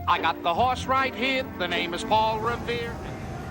I got the horse right here. The name is Paul Revere.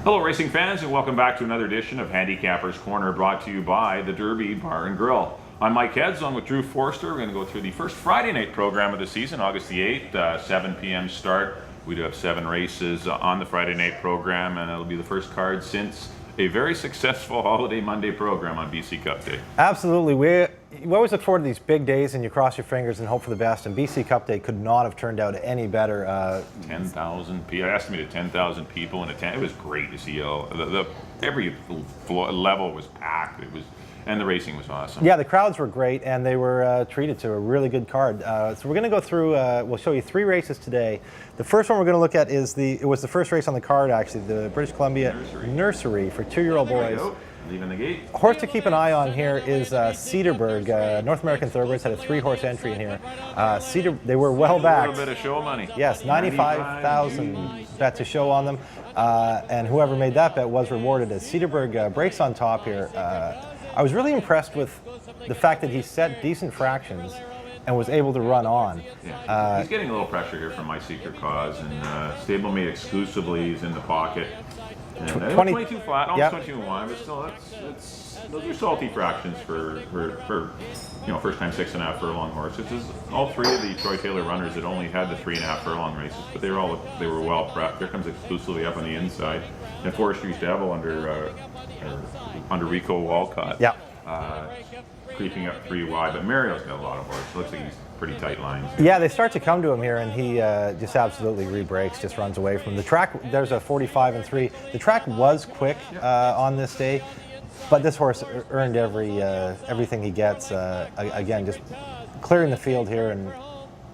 Hello racing fans, and welcome back to another edition of Handicappers Corner, brought to you by the Derby Bar and Grill. I'm Mike Heads, along with Drew Forster. We're going to go through the first Friday night program of the season, August the 8th, 7 p.m. start. We do have 7 races on the Friday night program, and it'll be the first card since a very successful holiday Monday program on BC Cup Day. Absolutely. We always look forward to these big days, and you cross your fingers and hope for the best, and BC Cup Day could not have turned out any better. 10,000 people, I estimated 10,000 people in attendance. It was great to see every level was packed. And the racing was awesome. Yeah, the crowds were great, and they were treated to a really good card. So we're going to go through, we'll show you 3 races today. The first one we're going to look at is it was the first race on the card, actually, the British Columbia Nursery for 2-year-old boys. Leaving the gate. Horse to keep an eye on here is Cedarburg. North American Thoroughbreds had a 3-horse entry in here. They were well backed. A little bit of show money. Yes, 95,000 bet to show on them, and whoever made that bet was rewarded as Cedarburg breaks on top here. I was really impressed with the fact that he set decent fractions and was able to run on. Yeah. He's getting a little pressure here from My Secret Cause, and stablemate exclusively. He's in the pocket. And 22 flat, almost 22 wide, but still, those are salty fractions for first time 6.5 furlong horses. All 3 of the Troy Taylor runners had only had the 3.5 furlong races, but they were well prepped. Here comes exclusively up on the inside, and Forestry's Devil under Rico Walcott. Yeah. Creeping up 3 wide, but Mario's got a lot of horse. It looks like he's pretty tight lines. Yeah, they start to come to him here, and he just absolutely re-breaks, just runs away from the track. There's a 45 and 3. The track was quick on this day, but this horse earned everything he gets. Again, just clearing the field here. And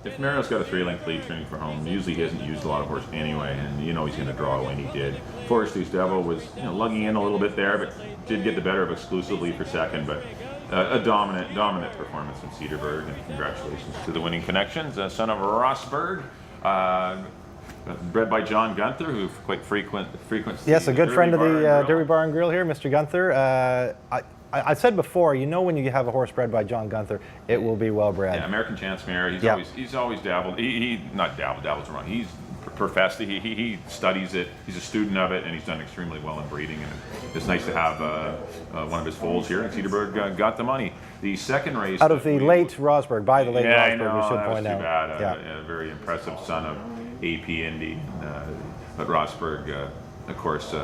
if Mario's got a 3-length lead training for home, usually he hasn't used a lot of horse anyway, and he's going to draw when he did. Forestry's Devil was lugging in a little bit there, but did get the better of exclusively for second, but a dominant performance from Cedarburg, and congratulations to the winning connections. Son of Rosberg, bred by John Gunther, who quite frequents. Yes, a good friend of the Derby Bar and Grill here, Mr. Gunther. I said before, when you have a horse bred by John Gunther, it will be well bred. Yeah, American Chance Mare. He's always dabbled. Dabbled's wrong. He's professed it. He studies it. He's a student of it, and he's done extremely well in breeding. And it's nice to have one of his foals here. And Cedarburg got the money. The second race out of the late Rosberg, by the late Rosberg, we should point out. Too bad. A very impressive son of AP Indy, but Rosberg, of course,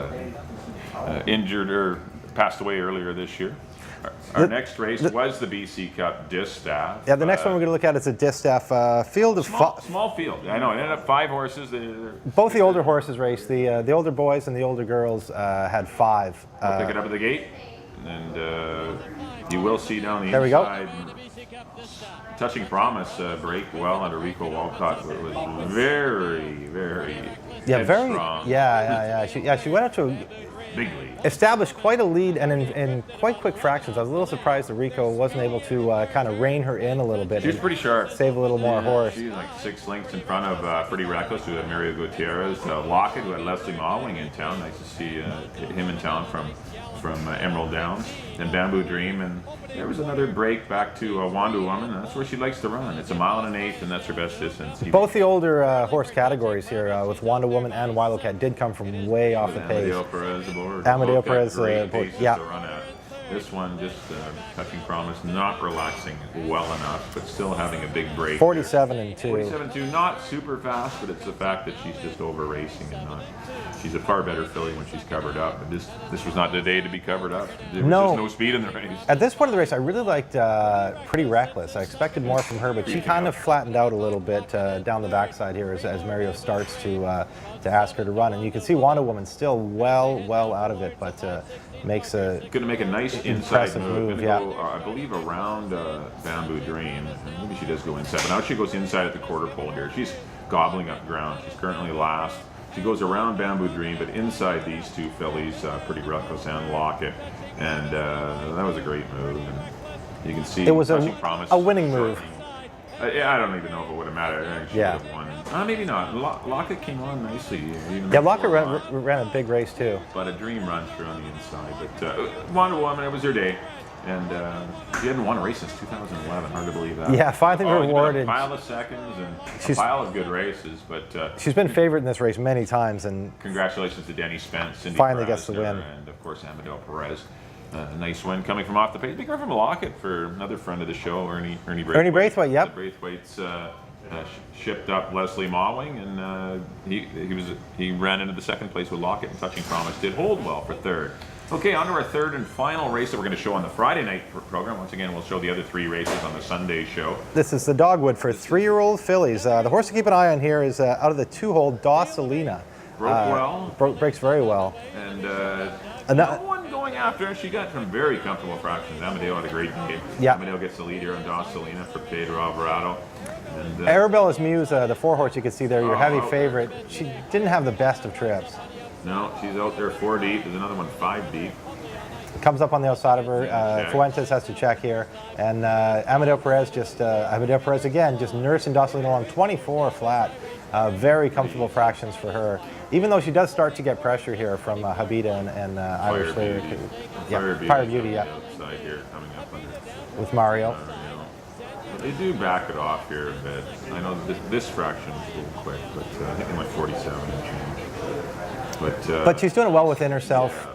injured or passed away earlier this year. Our next race was the BC Cup Distaff. Yeah, the next one we're going to look at is a Distaff field of small field. I know, it ended up 5 horses. Both the older horses raced. The older boys and the older girls had 5. I'll pick it up at the gate, and you will see down the there inside. Touching Promise break well under Rico Walcott. It was very strong. She went up to a big lead. Established quite a lead, and in quite quick fractions. I was a little surprised that Rico wasn't able to kind of rein her in a little bit. She's pretty sharp. Save a little more horse. She's like 6 lengths in front of Pretty Reckless, who had Mario Gutierrez. Lockett, who had Leslie Mawling in town. Nice to see him in town from Emerald Downs. And Bamboo Dream, and there was another break back to Wanda Woman. That's where she likes to run. It's 1 1/8, and that's her best distance. Both the older horse categories here, with Wanda Woman and Wildcat, did come from way off the pace. Amadeo Perez aboard. Amadeo Perez, to run at. This one just Touching Promise, not relaxing well enough, but still having a big break. 47 and 2. 47-2, not super fast, but it's the fact that she's just over racing and not. She's a far better filly when she's covered up. But this was not the day to be covered up. There was just no speed in the race. At this point of the race, I really liked Pretty Reckless. I expected more from her, but she kind of flattened out a little bit down the backside here as Mario starts to ask her to run. And you can see Wanda Woman still well out of it, but makes a going to make a nice inside move. Yeah. Go, I believe around Bamboo Dream. Maybe she does go inside, but now she goes inside at the quarter pole here. She's gobbling up ground. She's currently last. She goes around Bamboo Dream, but inside these 2 fillies, Pretty Reckless and Lockett, and that was a great move. And you can see it was a winning move. I don't even know if it would have mattered. I think she would have won. Maybe not. Lockett came on nicely. Lockett ran a big race too. But a dream run through on the inside. But Wanda Woman, it was her day. And she hadn't won a race since 2011. Hard to believe that. Yeah, finally rewarded. A pile of seconds and a pile of good races, but she's been favored in this race many times. And congratulations to Denny Spence, Cindy finally gets the win, and of course Amadeo Perez. A nice win coming from off the pace. Big run from Lockett for another friend of the show, Ernie Braithwaite. Ernie Braithwaite, yep. Braithwaite's shipped up Leslie Mawing, and he ran into the second place with Lockett, and Touching Promise did hold well for third. Okay, on to our third and final race that we're going to show on the Friday night program. Once again, we'll show the other 3 races on the Sunday show. This is the Dogwood for 3-year-old fillies. The horse to keep an eye on here is out of the 2-hole Dawsalina. Breaks very well. And no one going after her. She got some very comfortable fractions. Amadeo had a great game. Yeah. Amadeo gets the lead here on Dawsalina for Pedro Alvarado. And, Arabella's Muse, the 4-horse you can see there, your heavy favorite. She didn't have the best of trips. No, she's out there 4 deep. There's another one 5 deep. Comes up on the outside of her. Fuentes has to check here. And Amadeo Perez again, just nursing Dawsalina along 24 flat. Very comfortable fractions for her. Even though she does start to get pressure here from Habita and Irish Flair. Fire Beauty, yeah. Outside here, coming up under. With Mario. They do back it off here a bit. I know this fraction is a little quick, but I think they went 47 and change. But she's doing it well within herself.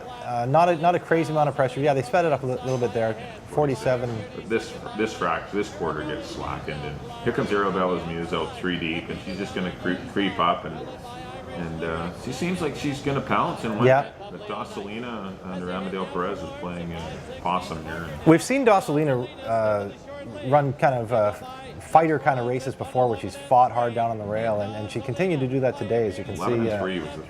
Not a crazy amount of pressure. Yeah, they sped it up a little bit there. 47. This quarter gets slackened, and here comes Arabella's Muse out 3 deep, and she's just going to creep up, and she seems like she's going to pounce and win. Yeah. But Dawsalina under Amadeo Perez is playing possum here. We've seen Dawsalina run kind of fighter kind of races before, where she's fought hard down on the rail, and she continued to do that today, as you can see. 11 and 3 was the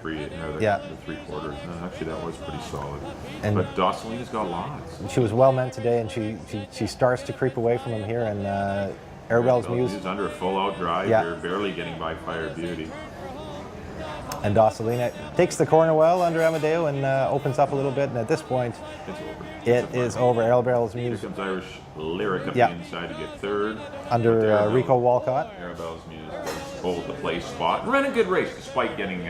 3 quarters. No, actually, that was pretty solid. But Dawsalina's got lots. She was well meant today, and she starts to creep away from him here. And Arabella's Muse is under a full out drive here, barely getting by Fire Beauty. And Dawsalina takes the corner well under Amadeo and opens up a little bit. And at this point, it's over. It is over. Arabella's Muse. Here comes Irish Lyric up the inside to get third. Under Rico Walcott. Arabella's Muse does hold the place spot. Ran a good race despite getting,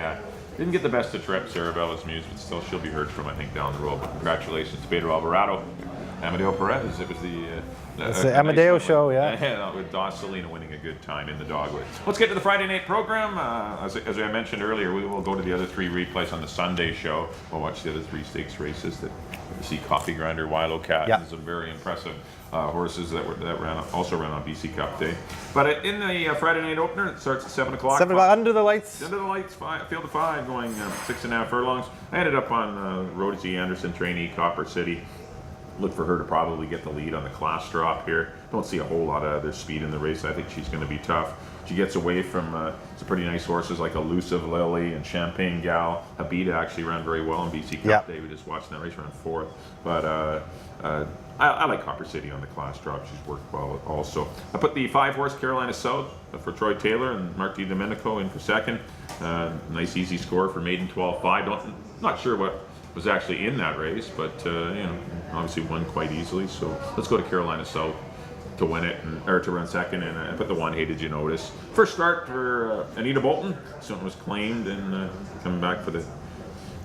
didn't get the best of trips, Arabella's Muse, but still she'll be heard from, I think, down the road. But congratulations to Pedro Alvarado. Amadeo Perez, it was the Amadeo show, with Dawsalina winning a good time in the Dogwood. Let's get to the Friday night program. As I mentioned earlier, we will go to the other 3 replays on the Sunday show. We'll watch the other 3 stakes races that you see Coffee Grinder, Wilo Cat, and some very impressive horses that also ran on BC Cup Day. But in the Friday night opener, it starts at 7 o'clock. 7 o'clock, under the lights. Under the lights, field of 5, going 6.5 furlongs. I ended up on Rosie Anderson trainee, Copper City. Look for her to probably get the lead on the class drop here. Don't see a whole lot of other speed in the race. I think she's going to be tough. She gets away from some pretty nice horses like Elusive Lily and Champagne Gal. Habita actually ran very well in BC Cup Day. We just watched that race, ran 4th. But I like Copper City on the class drop. She's worked well also. I put the 5-horse Carolina South for Troy Taylor and Mark DiDomenico in for second. Nice easy score for maiden 12-5. Not sure what was actually in that race, but obviously won quite easily. So let's go to Carolina South to win it, or to run second, and I put the 1 Hey Did You Notice. First start for Anita Bolton. Something was claimed and coming back for the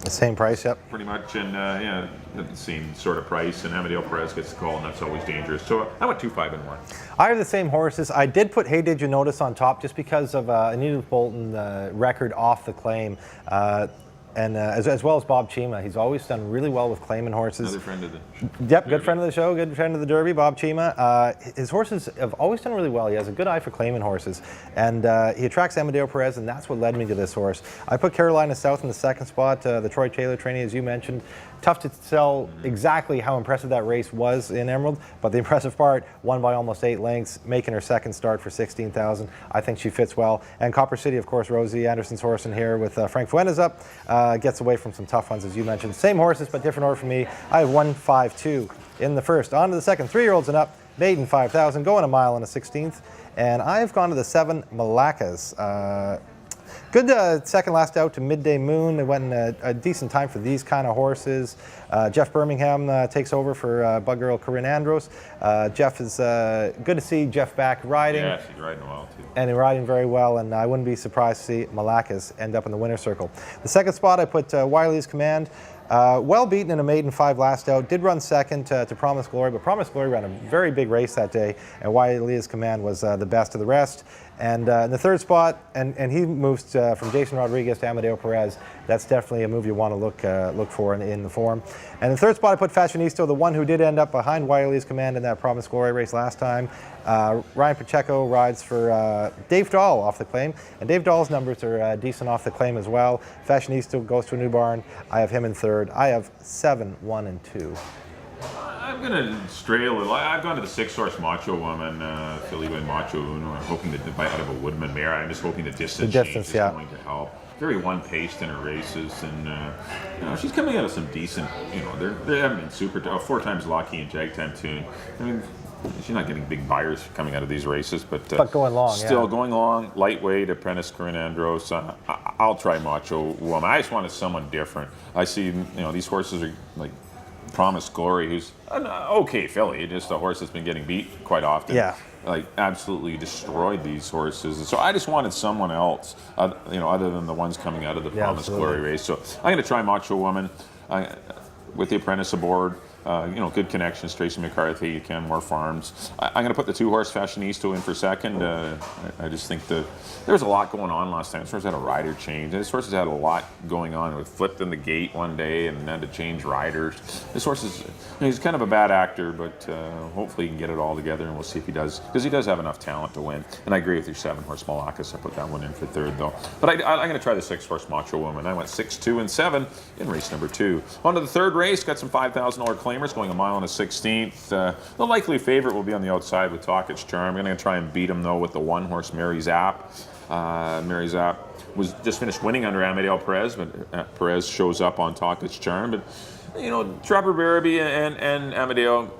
same price, pretty much, and the same sort of price. And Amadeo Perez gets the call, and that's always dangerous. So I went 2, 5, and 1. I have the same horses. I did put Hey Did You Notice on top just because of Anita Bolton record off the claim. And as well as Bob Chima. He's always done really well with claiming horses. Another friend of the Derby. Good friend of the show, good friend of the Derby, Bob Chima. His horses have always done really well. He has a good eye for claiming horses. And he attracts Amadeo Perez, and that's what led me to this horse. I put Carolina South in the 2nd spot, the Troy Taylor trainee, as you mentioned. Tough to tell exactly how impressive that race was in Emerald, but the impressive part, won by almost 8 lengths, making her 2nd start for 16,000. I think she fits well. And Copper City, of course, Rosie Anderson's horse in here with Frank Fuentes up, gets away from some tough ones, as you mentioned. Same horses, but different order for me. I have 1, 5, 2 in the first. On to the second, 3-year-olds and up, maiden 5,000, going a mile and a 16th. And I've gone to the 7 Malacas. Good second last out to Midday Moon. They went in a decent time for these kind of horses. Jeff Birmingham takes over for Bug Girl Corinne Andros. Jeff is good to see Jeff back riding. Yeah, she's riding well too. And he's riding very well, and I wouldn't be surprised to see Malacas end up in the winner's circle. The 2nd spot, I put Wiley's Command. Well beaten in a maiden 5 last out. Did run second to Promise Glory, but Promise Glory ran a very big race that day, and Waialea's Command was the best of the rest. And in the third spot, and he moves from Jason Rodriguez to Amadeo Perez. That's definitely a move you want to look for in the form. And in the third spot, I put Fashionista, the one who did end up behind Waialea's Command in that Promise Glory race last time. Ryan Pacheco rides for Dave Dahl off the claim, and Dave Dahl's numbers are decent off the claim as well. Fashionista goes to a new barn. I have him in third. I have 7, 1, and 2. I'm going to stray a little. I've gone to the 6-horse Macho Woman, filly by Macho Uno. I'm hoping to bite out of a Woodman mare. I'm just hoping the distance change is going to help. Very one-paced in her races, and you know, she's coming out of some decent. You know, they haven't been super. 4 times Lucky and Jag Time Tune. I mean, she's not getting big buyers coming out of these races, but going long, still going long. Lightweight, Apprentice Corinne Andros. I'll try Macho Woman. I just wanted someone different. I see, you know, these horses are like Promise Glory, who's an okay filly, just a horse that's been getting beat quite often. Yeah. Like absolutely destroyed these horses, and so I just wanted someone else, you know, other than the ones coming out of the Promise Glory race. So I'm going to try Macho Woman with the Apprentice aboard. You know, good connections, Tracy McCarthy, Canmore Farms. I'm going to put the 2-horse Fashionista in for second. I just think there was a lot going on last time. This horse had a rider change. This horse has had a lot going on. It flipped in the gate one day and had to change riders. This horse is, you know, he's kind of a bad actor, but hopefully he can get it all together, and we'll see if he does, because he does have enough talent to win. And I agree with your 7-horse Malacas. I put that one in for third, though. But I'm going to try the 6-horse Macho Woman. I went 6, 2, and 7 in race number 2. On to the third race. Got some $5,000 claimers going a mile and a 16th. The likely favorite will be on the outside with Talkage Charm. I'm going to try and beat him, though, with the 1-horse Mary Zapp. Mary Zapp was just finished winning under Amadeo Perez, but Perez shows up on Talkage Charm. But, you know, Trevor Barabee and Amadeo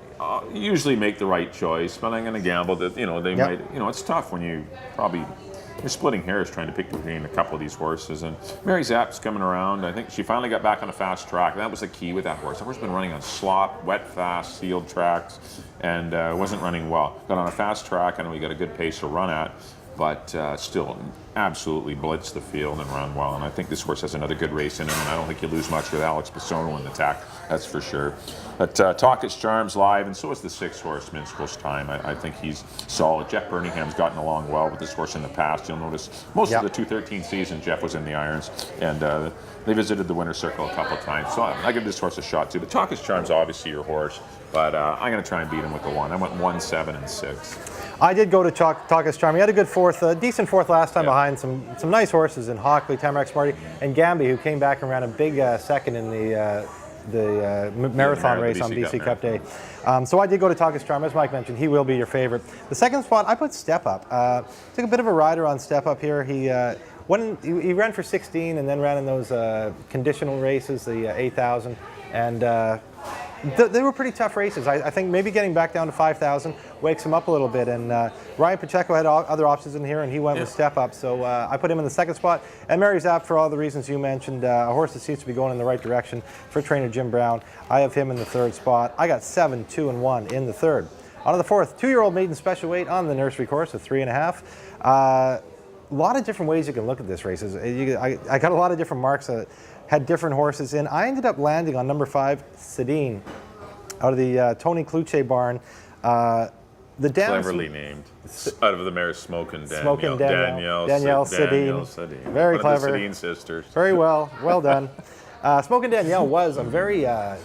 usually make the right choice, but I'm going to gamble that, you know, they might, you know, it's tough when you're splitting hairs trying to pick between a couple of these horses. And Mary Zapp's coming around. I think she finally got back on a fast track. That was the key with that horse. That horse has been running on slop, wet, fast, sealed tracks, and wasn't running well. Got on a fast track, and we got a good pace to run at, but still absolutely blitzed the field and run well. And I think this horse has another good race in him, and I don't think you lose much with Alex Bisono in the tack, that's for sure. But Talkage Charm's live, and so is the 6-horse Minstrel's Time. I think he's solid. Jeff Burningham's gotten along well with this horse in the past. You'll notice most of the 213 season, Jeff was in the irons, and they visited the winner's circle a couple of times. So I give this horse a shot too. But Talkage Charm's obviously your horse, but I'm going to try and beat him with the 1. I went 1, 7, and 6. I did go to Talkage Charm. He had a good fourth, decent fourth last time behind some nice horses in Hockley, Tamarack Smarty, and Gamby, who came back and ran a big second in the marathon race on BC Cup Day. So I did go to Talkage Charm. As Mike mentioned, he will be your favorite. The second spot, I put Step Up. Took a bit of a rider on Step Up here. He ran for 16 and then ran in those conditional races, the 8,000, and they were pretty tough races. I think maybe getting back down to 5,000 wakes him up a little bit. And Ryan Pacheco had other options in here, and he went with Step Up. So I put him in the second spot. And Mary Zapp, for all the reasons you mentioned, a horse that seems to be going in the right direction for trainer Jim Brown. I have him in the third spot. I got 7, 2, and 1 in the third. On to the fourth, 2-year-old maiden special weight on the nursery course of 3.5. A lot of different ways you can look at this race. I got a lot of different marks. Had different horses in. I ended up landing on number 5, Sedin, out of the Tony Cluche barn. Cleverly named. Out of the mare Smokin' Danielle. Danielle Sedin. Very clever. One of the Sedin sisters. Very well. Well done. Smokin' Danielle was a very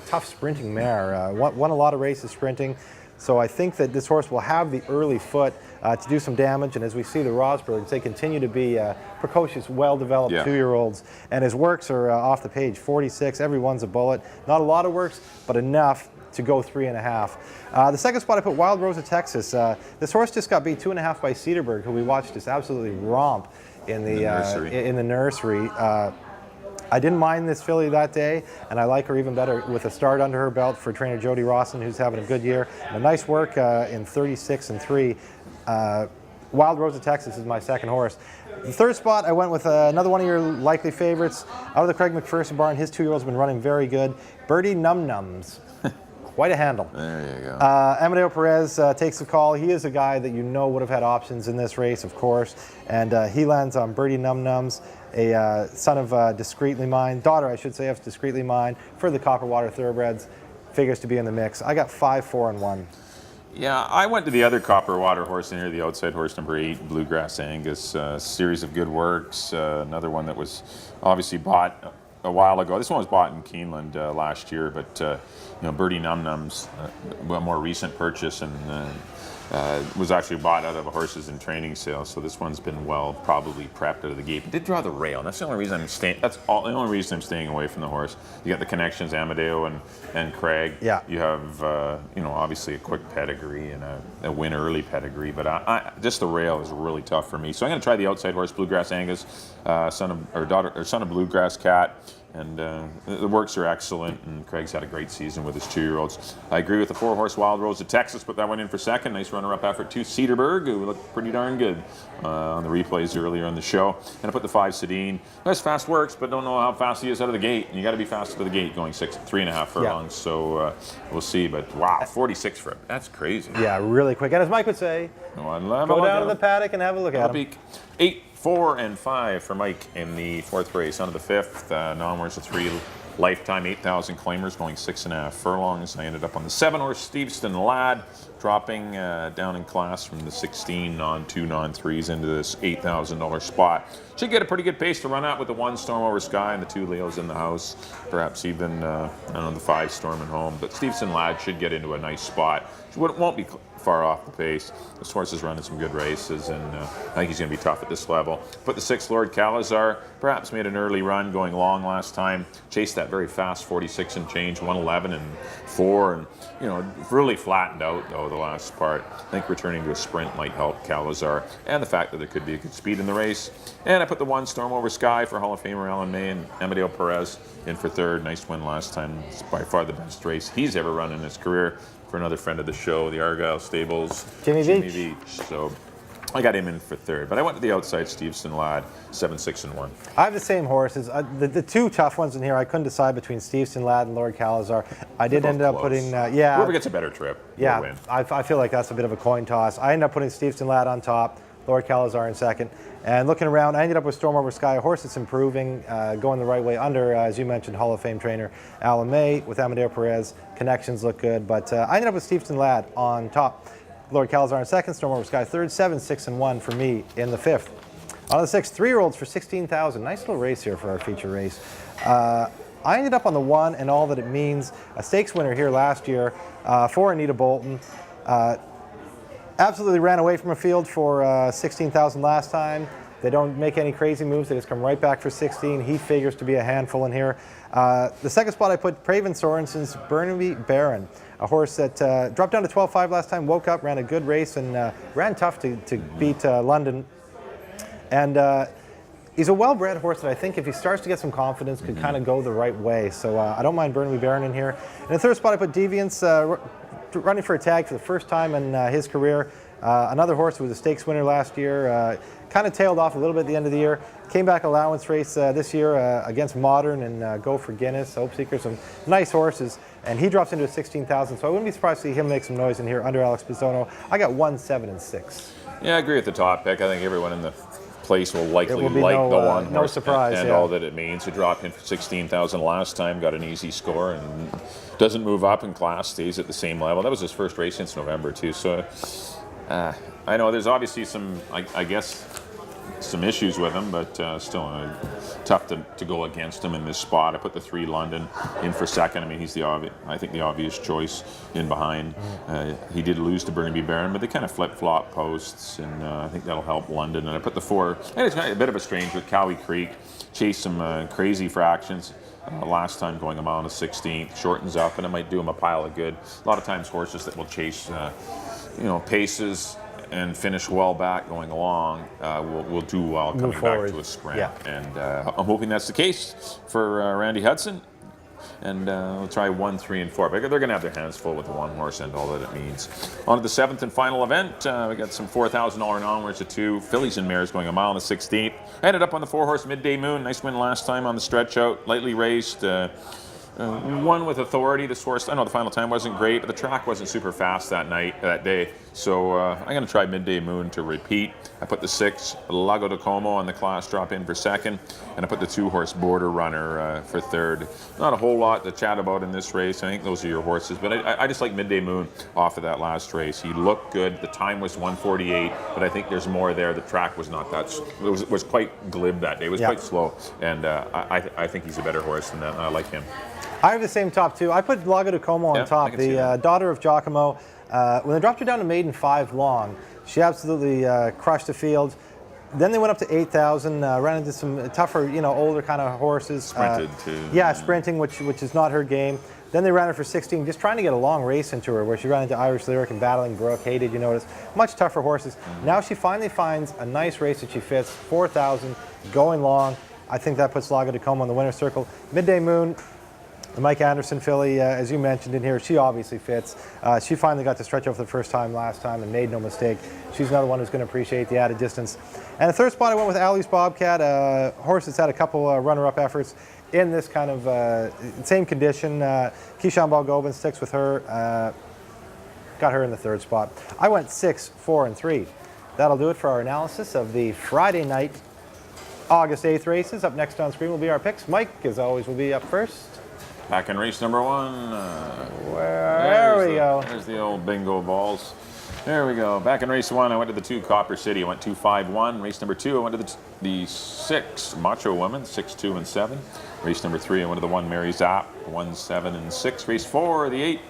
tough sprinting mare. Won a lot of races sprinting. So I think that this horse will have the early foot to do some damage, and as we see the Rosbergs, they continue to be precocious, well-developed 2-year-olds, and his works are off the page, 46, every one's a bullet. Not a lot of works, but enough to go 3.5. The second spot I put Wild Rose of Texas. This horse just got beat 2.5 by Cedarburg, who we watched just absolutely romp in the nursery. I didn't mind this filly that day, and I like her even better with a start under her belt for trainer Jody Rawson, who's having a good year. And a nice work in 36 and 3. Wild Rose of Texas is my second horse. The third spot, I went with another one of your likely favorites. Out of the Craig McPherson barn, his 2-year-old's been running very good. Birdie Num Nums. quite a handle. There you go. Amadeo Perez takes the call. He is a guy that you know would have had options in this race, of course, and he lands on Birdie Num Nums, a son of Discreetly Mine, daughter, I should say, of Discreetly Mine, for the Copperwater Thoroughbreds. Figures to be in the mix. I got 5, 4, and 1. Yeah, I went to the other Copperwater horse in here, the outside horse number 8, Bluegrass Angus. Series of good works. Another one that was obviously bought a while ago. This one was bought in Keeneland last year, but Birdie Num Nums, a more recent purchase, and was actually bought out of a horses and training sale. So this one's been probably prepped out of the gate. It did draw the rail, and that's the only reason I'm staying. That's the only reason I'm staying away from the horse. You got the connections, Amadeo and Craig. Yeah. You have obviously a quick pedigree and a win early pedigree, but I just the rail is really tough for me. So I'm going to try the outside horse, Bluegrass Angus, son of Bluegrass Cat. And the works are excellent, and Craig's had a great season with his 2-year-olds. I agree with the 4-horse Wild Rose of Texas, put that one in for second. Nice runner-up effort to Cedarburg, who looked pretty darn good on the replays earlier in the show. And I put the 5 Sedin. Nice fast works, but don't know how fast he is out of the gate. You got to be fast out of the gate, going 3.5 furlongs. Yeah. So we'll see. But wow, 46 for him. That's crazy. Yeah, really quick. And as Mike would say, go down to the paddock and have a look at him. 8, 4, and 5 for Mike in the 4th race. On to the 5th, non-winners of 3 lifetime 8,000 claimers, going 6.5 furlongs. I ended up on the 7-horse Steveston Lad, dropping down in class from the 16 non-2, non-3s into this $8,000 spot. Should get a pretty good pace to run out with the 1 Storm Over Sky and the 2 Leos in the house. Perhaps even the 5 Storming Home. But Steveston Lad should get into a nice spot. It won't be far off the pace. This horse is running some good races, and I think he's going to be tough at this level. Put the 6 Lord Calazar, perhaps made an early run going long last time. Chased that very fast 46 and change, 111 and 4, and really flattened out though the last part. I think returning to a sprint might help Calazar, and the fact that there could be a good speed in the race. And I put the 1 Storm Over Sky for Hall of Famer Alan May and Amadeo Perez in for 3rd. Nice win last time. It's by far the best race he's ever run in his career. For another friend of the show, the Argyle Stables, Jimmy Beach. So I got him in for 3rd. But I went to the outside Steveston Lad, 7, 6, and 1. I have the same horses. The 2 tough ones in here, I couldn't decide between Steveston Lad and Lord Calazar. I did end up putting, whoever gets a better trip will win. I feel like that's a bit of a coin toss. I ended up putting Steveston Lad on top, Lord Calazar in 2nd. And looking around, I ended up with Storm Over Sky, a horse that's improving, going the right way under, as you mentioned, Hall of Fame trainer Alan May with Amadeo Perez. Connections look good, but I ended up with Steveston Lad on top, Lord Calazar in 2nd, Storm Over Sky 3rd, 7, 6, and 1 for me in the 5th. On the 6th, 3-year-olds for 16,000. Nice little race here for our feature race. I ended up on the 1 and all that it means. A stakes winner here last year for Anita Bolton. Absolutely ran away from a field for 16,000 last time. They don't make any crazy moves. They just come right back for 16. He figures to be a handful in here. The 2nd spot I put Praven Sorensen's Burnaby Baron, a horse that dropped down to 12.5 last time, woke up, ran a good race, and ran tough to beat London. And he's a well-bred horse that I think if he starts to get some confidence could kind of go the right way. So I don't mind Burnaby Baron in here. In the 3rd spot I put Deviance, running for a tag for the first time in his career. Another horse who was a stakes winner last year, kind of tailed off a little bit at the end of the year. Came back allowance race this year against Modern and Go for Guinness, Hope Seeker, some nice horses. And he drops into a 16,000, so I wouldn't be surprised to see him make some noise in here under Alex Bisono. I got 1, 7, and 6. Yeah, I agree with the top pick. I think everyone in the place will likely like the 1 no horse surprise, and all that it means. He dropped in for 16,000 last time, got an easy score, and doesn't move up in class, stays at the same level. That was his first race since November too. So I know there's obviously some, I guess, some issues with him, but still tough to go against him in this spot. I put the 3 London in for 2nd. I mean, he's the obvious choice in behind. He did lose to Burnaby Baron, but they kind of flip-flop posts, and I think that'll help London. And I put the 4, and it's kind of a bit of a strange with Cowie Creek. Chased some crazy fractions last time, going a mile and a 16th. Shortens up, and it might do him a pile of good. A lot of times horses that will chase paces and finish well back going along will do well coming back to a sprint. Yeah. And I'm hoping that's the case for Randy Hudson. And we'll try 1, 3, and 4. But they're going to have their hands full with the 1 horse and all that it means. On to the 7th and final event. We got some $4,000 onwards of 2 fillies and mares going a mile and a 16th. Ended up on the 4-horse Midday Moon. Nice win last time on the stretch out. Lightly raced. One with authority. This horse, I know the final time wasn't great, but the track wasn't super fast that day. So I'm going to try Midday Moon to repeat. I put the 6 Lago de Como on the class drop in for second, and I put the 2-horse Border Runner for third. Not a whole lot to chat about in this race. I think those are your horses, but I just like Midday Moon off of that last race. He looked good. The time was 1:48, but I think there's more there. The track was not that. It was quite glib that day. It was quite slow, and I think he's a better horse than that. I like him. I have the same top 2. I put Lago de Como on top. The daughter of Giacomo. When they dropped her down to maiden 5 long, she absolutely crushed the field. Then they went up to 8,000, ran into some tougher, older kind of horses. Sprinted too. Yeah, sprinting, which is not her game. Then they ran her for 16, just trying to get a long race into her, where she ran into Irish Lyric and Battling Brook. Hated, you notice. Much tougher horses. Now she finally finds a nice race that she fits, 4,000, going long. I think that puts Lago de Como on the winner's circle. Midday Moon, the Mike Anderson filly, as you mentioned in here, she obviously fits. She finally got to stretch over for the first time last time and made no mistake. She's another one who's going to appreciate the added distance. And the third spot, I went with Allie's Bobcat, a horse that's had a couple runner-up efforts in this kind of same condition. Keyshawn Balgobin sticks with her. Got her in the third spot. I went 6, 4, and 3. That'll do it for our analysis of the Friday night, August 8th races. Up next on screen will be our picks. Mike, as always, will be up first. Back in race number 1. There we go. There's the old bingo balls. There we go. Back in race 1, I went to the 2 Copper City. I went 2-5-1. Race number 2, I went to the 6 Macho Woman, 6, 2, and 7. Race number 3, I went to the 1 Mary Zapp, 1, 7, and 6. Race 4, the 8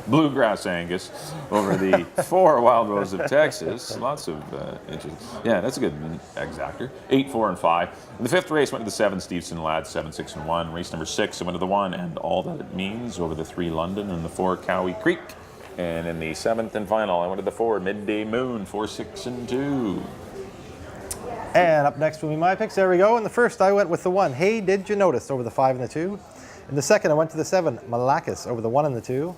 Bluegrass Angus, over the 4 Wild Rose of Texas. Lots of interest. Yeah, that's a good exactor. 8, 4, and 5. In the 5th race, went to the 7 Stevenson Lads, 7, 6, and 1. Race number 6, I went to the 1 And All That It Means, over the 3 London and the 4 Cowie Creek. And in the 7th and final, I went to the 4 Midday Moon, 4, 6, and 2. And up next will be my picks. There we go. In the first, I went with the 1 Hey, Did You Notice, over the 5 and the 2. In the second, I went to the 7 Malakis, over the 1 and the 2.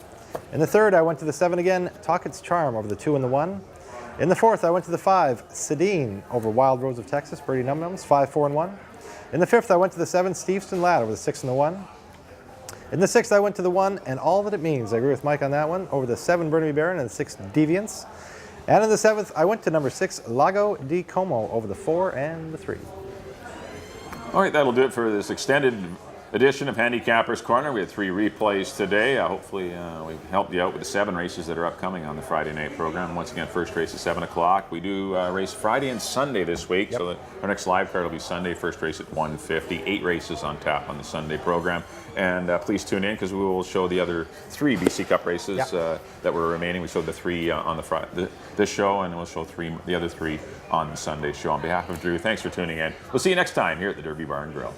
In the third, I went to the 7 again, Talk Its Charm, over the 2 and the 1. In the fourth, I went to the 5 Sedine, over Wild Rose of Texas, Birdie Num Nums, 5, 4, and 1. In the fifth, I went to the 7 Steveston Lad, over the 6 and the 1. In the 6th, I went to the 1 And All That It Means. I agree with Mike on that one, over the 7 Burnaby Baron and the 6 Deviants. And in the 7th, I went to number 6 Lago de Como, over the 4 and the 3. All right, that'll do it for this extended edition of Handicappers Corner. We had 3 replays today. Hopefully we helped you out with the 7 races that are upcoming on the Friday night program. Once again, first race at 7 o'clock. We do race Friday and Sunday this week, so that our next live card will be Sunday, first race at 1:50. 8 races on tap on the Sunday program. And please tune in, because we will show the other 3 BC Cup races that were remaining. We showed the 3 on this show, and we'll show the other 3 on the Sunday show. On behalf of Drew, thanks for tuning in. We'll see you next time here at the Derby Bar and Grill.